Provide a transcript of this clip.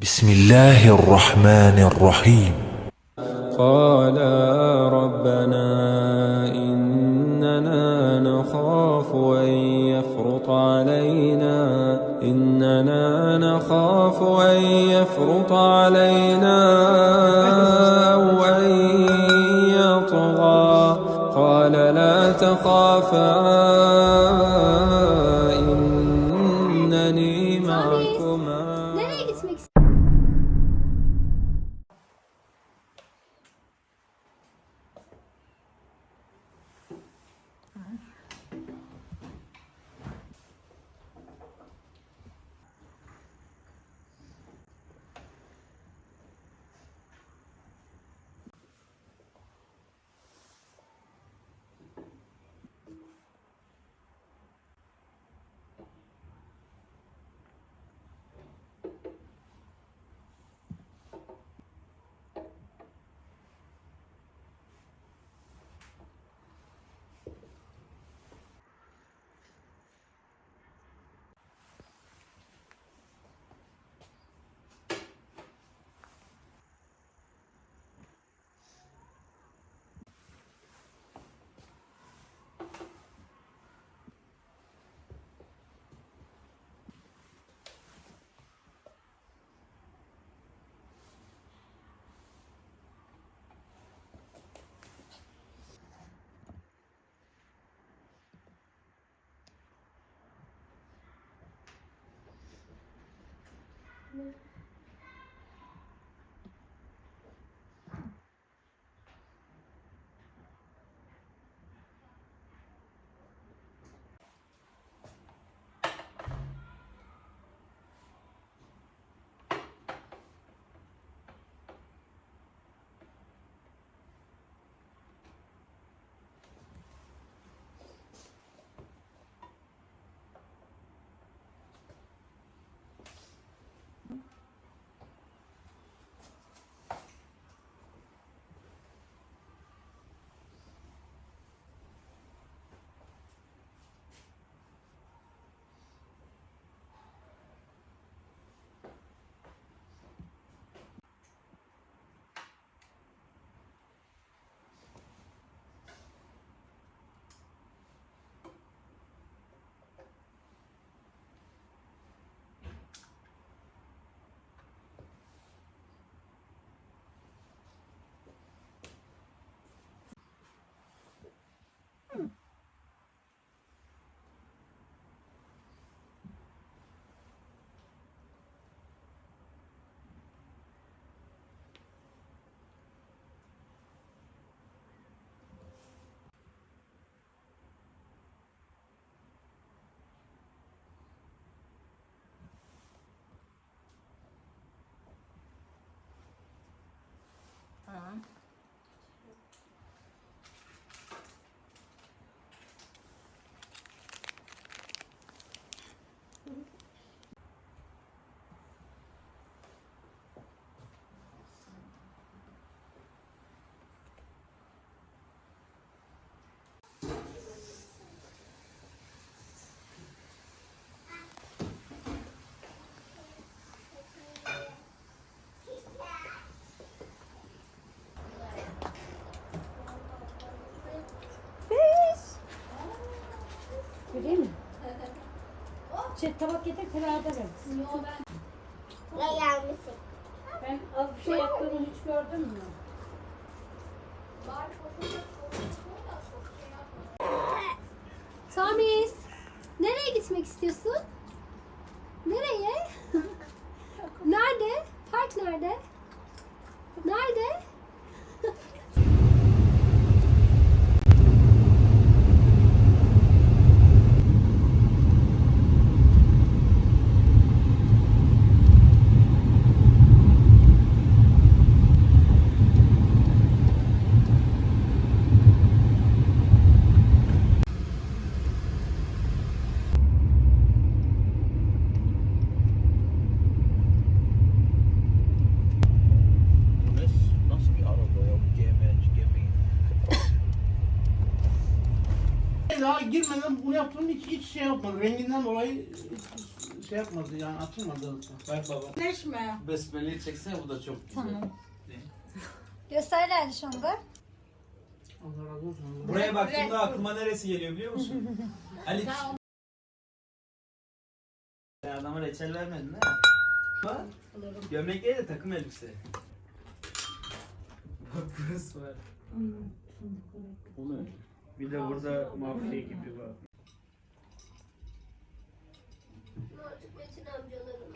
Bismillahirrahmanirrahim. قال ربنا إننا نخاف أن يفرط علينا أو أن يطغى قال لا تخافا إنني معكما. Nereye gitmek Göreyim mi? Tabak getir, kenarda ver. Ne gelmişsin? Ben az bir şey yaptığımı hiç gördün mü? Samis, nereye gitmek istiyorsun? Nereye? Nerede? Park nerede? Nerede? Nasıl bir araba ya bu gemi? Daha girmeden bunu yaptım, hiç şey yapmadım. Renginden dolayı şey yapmadı yani açılmadı. Bak baba. Leşme. Besmele'yi çeksene, bu da çok güzel. Tamam. Ne? Göster Laliş onu da. Allah razı olsun. Buraya baktığımda aklıma neresi geliyor biliyor musun? Ali. Ya adama reçel vermedin ha? Bak. Gömlekleri de takım elbise. Bak burası var. Bu ne? Bir de burada mafya gibi var. Metin amcaların